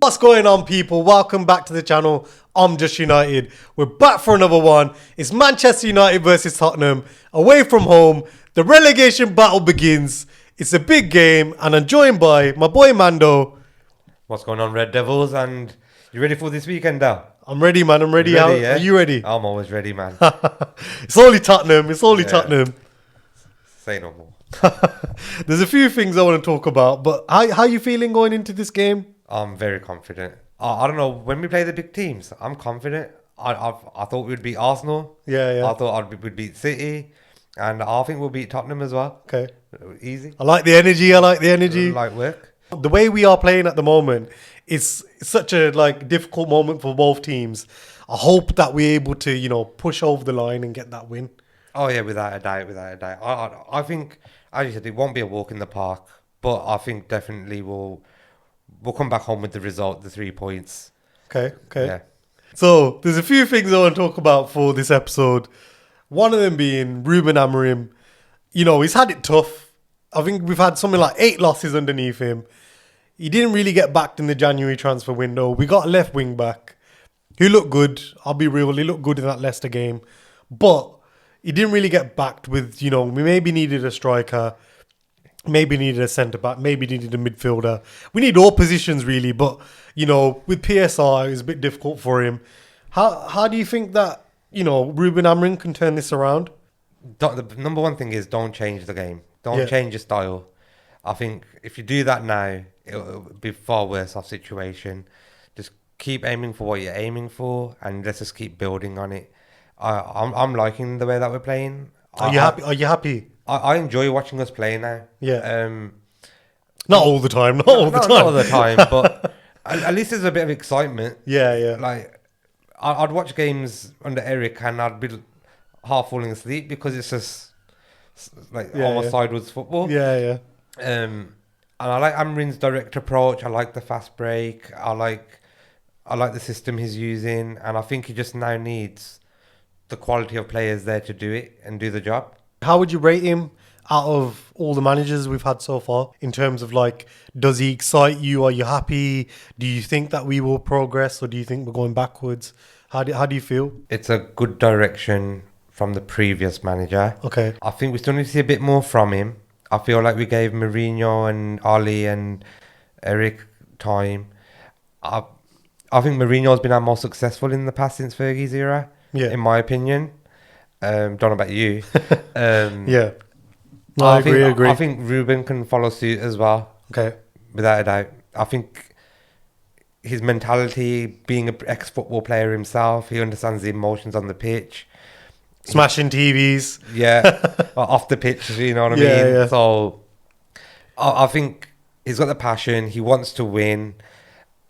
What's going on, people? Welcome back to the channel. I'm Just United. We're back for another one. It's Manchester United versus Tottenham. Away from home, the relegation battle begins. It's a big game, and I'm joined by my boy Mando. What's going on, Red Devils? And you ready for this weekend now? I'm ready, man. I'm ready. Yeah? Are you ready? I'm always ready, man. It's only Tottenham. It's only Tottenham. Say no more. There's a few things I want to talk about, but how you feeling going into this game? I'm very confident. I don't know, when we play the big teams, I'm confident. I thought we'd beat Arsenal. Yeah. I thought we'd beat City. And I think we'll beat Tottenham as well. Okay. Easy. I like the energy. Light work. The way we are playing at the moment is such a difficult moment for both teams. I hope that we're able to, push over the line and get that win. Oh, yeah, without a doubt. I think, as you said, it won't be a walk in the park. But I think definitely we'll come back home with the result, the 3 points. Okay. Yeah. So there's a few things I want to talk about for this episode. One of them being Ruben Amorim. He's had it tough. I think we've had something like 8 losses underneath him. He didn't really get backed in the January transfer window. We got a left wing back. He looked good. I'll be real. He looked good in that Leicester game. But he didn't really get backed with, we maybe needed a striker. Maybe needed a centre-back. Maybe needed a midfielder. We need all positions, really. But, with PSR, it was a bit difficult for him. How do you think that, Ruben Amorim can turn this around? The number one thing is don't change the game. Don't change your style. I think if you do that now, it'll be far worse off situation. Just keep aiming for what you're aiming for, and let's just keep building on it. I'm liking the way that we're playing. Are you happy? I enjoy watching us play now. Yeah. Not all the time. Not all the time, but at least there's a bit of excitement. Yeah. Like, I'd watch games under Eric and I'd be half falling asleep because it's just almost sideways football. Yeah. And I like Amorim's direct approach. I like the fast break. I like the system he's using, and I think he just now needs the quality of players there to do it and do the job. How would you rate him out of all the managers we've had so far in terms of does he excite you? Are you happy? Do you think that we will progress, or do you think we're going backwards? How do you feel? It's a good direction from the previous manager. Okay. I think we still need to see a bit more from him. I feel like we gave Mourinho and Ali and Eric time. I think Mourinho's been our most successful in the past since Fergie's era, in my opinion. Don't know about you. Yeah. No, I agree. I think Ruben can follow suit as well. Okay. Without a doubt. I think his mentality, being an ex-football player himself, he understands the emotions on the pitch. Smashing TVs. Yeah. Off the pitch, you know what I mean? Yeah. So I think he's got the passion. He wants to win.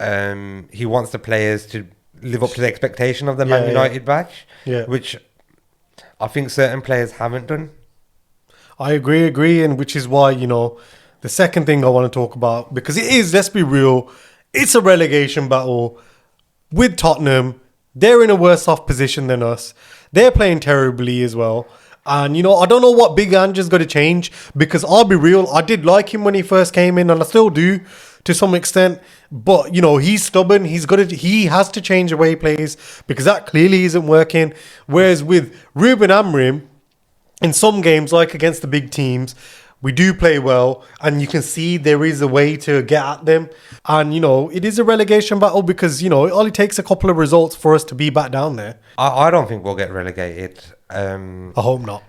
He wants the players to live up to the expectation of the Man United badge, which I think certain players haven't done. I agree, and which is why, the second thing I want to talk about, because it is, let's be real, it's a relegation battle with Tottenham. They're in a worse off position than us. They're playing terribly as well. And, I don't know what Big Ange is going to change, because I'll be real, I did like him when he first came in, and I still do to some extent. But, he's stubborn. He has to change the way he plays, because that clearly isn't working. Whereas with Ruben Amorim, in some games, like against the big teams, we do play well, and you can see there is a way to get at them. And, it is a relegation battle because, it only takes a couple of results for us to be back down there. I don't think we'll get relegated. I hope not.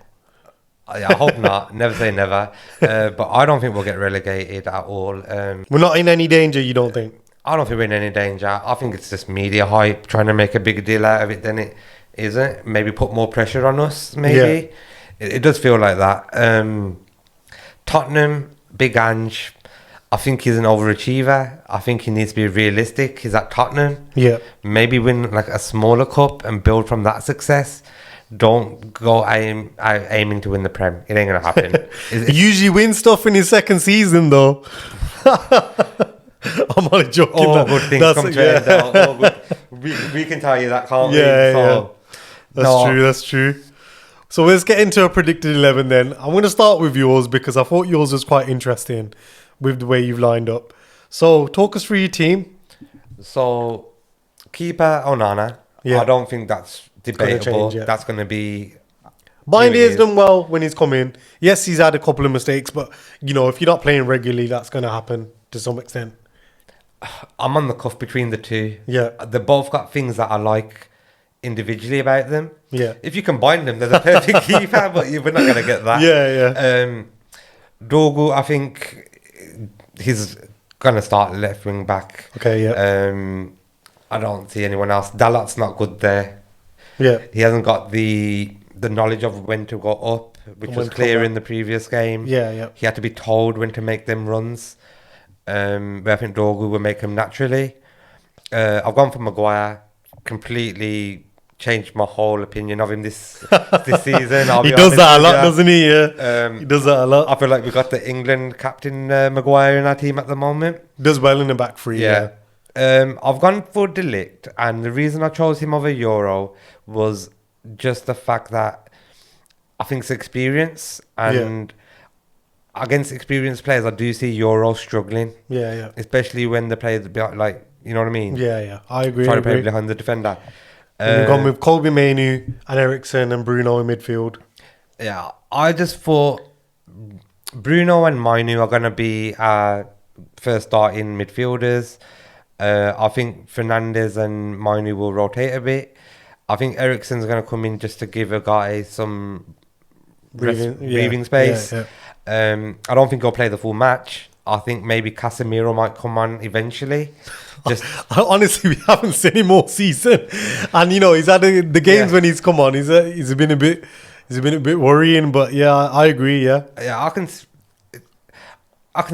I hope not. Never say never. But I don't think we'll get relegated at all. We're not in any danger, you don't think? I don't think we're in any danger. I think it's just media hype, trying to make a bigger deal out of it than it isn't. Maybe put more pressure on us, maybe. Yeah. It does feel like that. Tottenham, Big Ange, I think he's an overachiever. I think he needs to be realistic. He's at Tottenham. Yeah. Maybe win a smaller cup and build from that success. Don't go aiming to win the Prem. It ain't going to happen. He usually wins stuff in his second season, though. I'm only joking. All good things come to end out. We can tell you that, can't we? Yeah. That's true. So let's get into a predicted 11 then. I'm going to start with yours because I thought yours was quite interesting with the way you've lined up. So talk us through your team. So, keeper Onana. Yeah. I don't think that's debatable. change, yeah. That's going to be. Bindy Here it has is. done well when he's come in. Yes, he's had a couple of mistakes, but you know, if you're not playing regularly, that's going to happen to some extent. I'm on the cuff between the two. Yeah. They both got things that I like individually about them. Yeah. If you combine them, they're the perfect keeper, but we're not going to get that. Yeah. Dogu, I think he's going to start left wing back. Okay, yeah. I don't see anyone else. Dalot's not good there. Yeah. He hasn't got the knowledge of when to go up, which And was when to clear come in the previous game. Yeah. He had to be told when to make them runs. But I think Dogu will make them naturally. I've gone for Maguire. Completely changed my whole opinion of him this season. He does that a lot, doesn't he? Yeah. He does that a lot. I feel like we got the England captain Maguire in our team at the moment. Does well in the back three. Yeah. I've gone for Delict, and the reason I chose him over Euro was just the fact that I think it's experience, and against experienced players, I do see Euro struggling. Yeah. Especially when the players like, you know what I mean? Yeah. I agree. Trying to play behind the defender. We've gone with Kobe Manu and Ericsson and Bruno in midfield. Yeah, I just thought Bruno and Manu are going to be first starting midfielders. I think Fernandes and Manu will rotate a bit. I think Ericsson's going to come in just to give a guy some breathing space. Yeah. I don't think he'll play the full match. I think maybe Casemiro might come on eventually. Just honestly, we haven't seen him all season, and you know he's had the games when he's come on. He's been a bit worrying, but yeah, I agree. Yeah, I can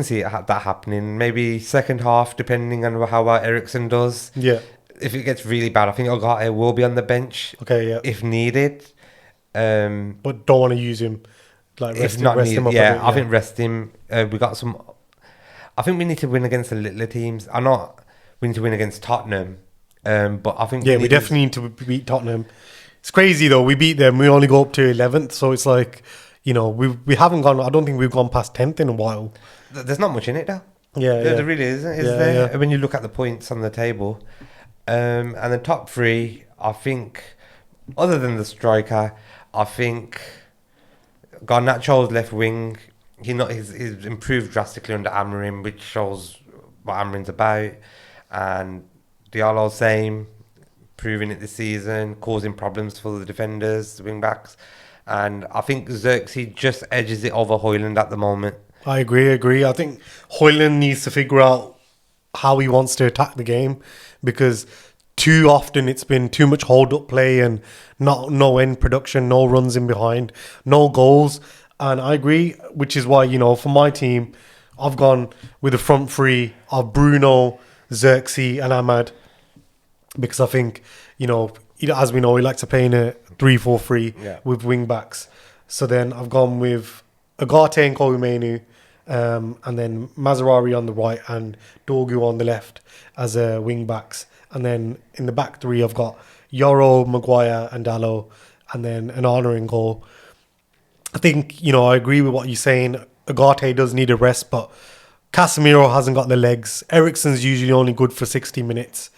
see that happening. Maybe second half, depending on how well Ericsson does. Yeah. If it gets really bad, I think Ugarte will be on the bench. Okay. Yeah. If needed. But don't want to use him. Like if not rest needed, him up. yeah, I think rest him. We got some. I think we need to win against the littler teams. I know we need to win against Tottenham, but I think we definitely need to beat Tottenham. It's crazy though. We beat them. We only go up to 11th, so it's like, you know, we haven't gone. I don't think we've gone past 10th in a while. There's not much in it though. Yeah, there really isn't. Is there? Yeah. When you look at the points on the table, and the top three, I think, other than the striker, I think Garnacho's left wing. He's improved drastically under Amorim, which shows what Amorim's about. And Diallo's same, proving it this season, causing problems for the defenders, the wing backs. And I think Xerxes just edges it over Højlund at the moment. I agree. I think Højlund needs to figure out how he wants to attack the game, because too often it's been too much hold-up play and no end production, no runs in behind, no goals. And I agree, which is why, you know, for my team, I've gone with the front three of Bruno, Xerxes and Ahmad, because I think, you know, as we know, he likes to play in a 3-4-3 with wing backs. So then I've gone with Ugarte and Kobe Manu, and then Mazarari on the right and Dogu on the left as wing backs. And then in the back three, I've got Yoro, Maguire and Dalot, and then an honor in goal. I think, you know, I agree with what you're saying. Ugarte does need a rest, but Casemiro hasn't got the legs. Ericsson's usually only good for 60 minutes.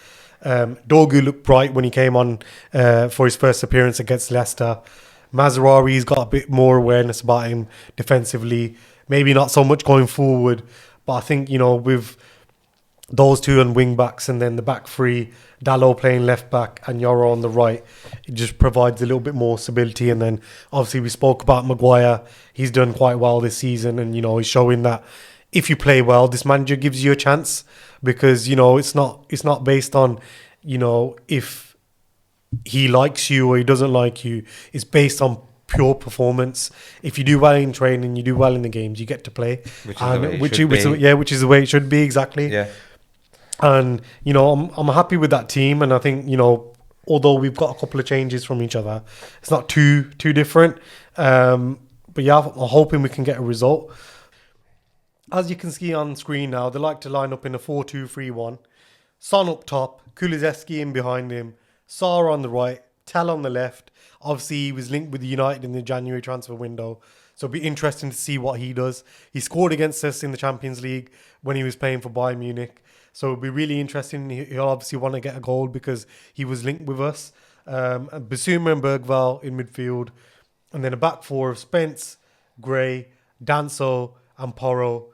Dogu looked bright when he came on for his first appearance against Leicester. Mazarari's got a bit more awareness about him defensively. Maybe not so much going forward, but I think, you know, with those two on wing backs and then the back three, Dalot playing left back and Yoro on the right, it just provides a little bit more stability. And then obviously we spoke about Maguire. He's done quite well this season, and, you know, he's showing that if you play well, this manager gives you a chance, because, you know, it's not based on, you know, if he likes you or he doesn't like you. It's based on pure performance. If you do well in training, you do well in the games, you get to play, which is the way it should be, exactly. Yeah. And, you know, I'm happy with that team, and I think, you know, although we've got a couple of changes from each other, it's not too different. But yeah, I'm hoping we can get a result. As you can see on screen now, they like to line up in a 4-2-3-1. Son up top, Kulusevski in behind him, Sarr on the right, Tell on the left. Obviously, he was linked with United in the January transfer window, so it'll be interesting to see what he does. He scored against us in the Champions League when he was playing for Bayern Munich. So it'll be really interesting. He'll obviously want to get a goal because he was linked with us. Basuma and Bergval in midfield. And then a back four of Spence, Gray, Danso, and Porro.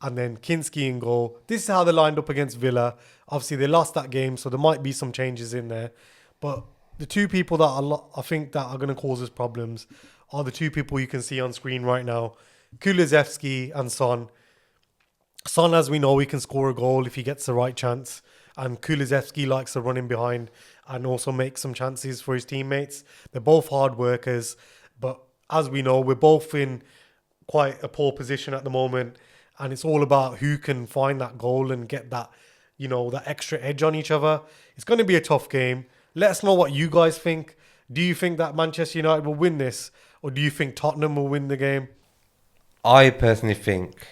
And then Kinski in goal. This is how they lined up against Villa. Obviously, they lost that game, so there might be some changes in there. But the two people that I think that are going to cause us problems are the two people you can see on screen right now. Kulusevski and Son. Son, as we know, he can score a goal if he gets the right chance. And Kulusevski likes to run in behind and also make some chances for his teammates. They're both hard workers. But as we know, we're both in quite a poor position at the moment. And it's all about who can find that goal and get that, that extra edge on each other. It's going to be a tough game. Let us know what you guys think. Do you think that Manchester United will win this? Or do you think Tottenham will win the game? I personally think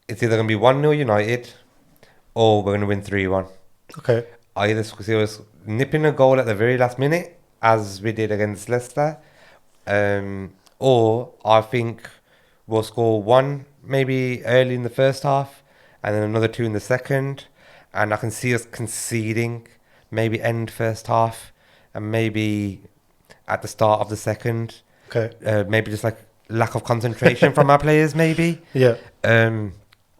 it's either going to be 1-0 United or we're going to win 3-1. Okay. Either because it was nipping a goal at the very last minute, as we did against Leicester, or I think we'll score one maybe early in the first half and then another two in the second. And I can see us conceding maybe end first half and maybe at the start of the second. Okay. Maybe just like lack of concentration from our players, maybe. Yeah.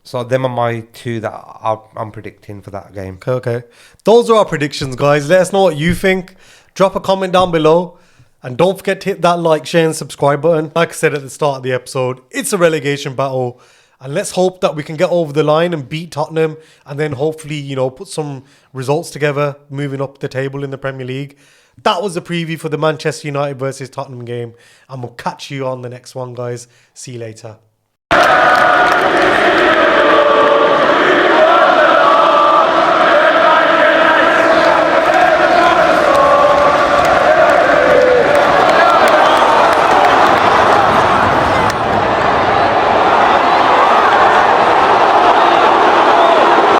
So them are my two that I'm predicting for that game. Okay. Those are our predictions, guys. Let us know what you think. Drop a comment down below. And don't forget to hit that like, share and subscribe button. Like I said at the start of the episode, it's a relegation battle. And let's hope that we can get over the line and beat Tottenham. And then hopefully, put some results together, moving up the table in the Premier League. That was the preview for the Manchester United versus Tottenham game. And we'll catch you on the next one, guys. See you later.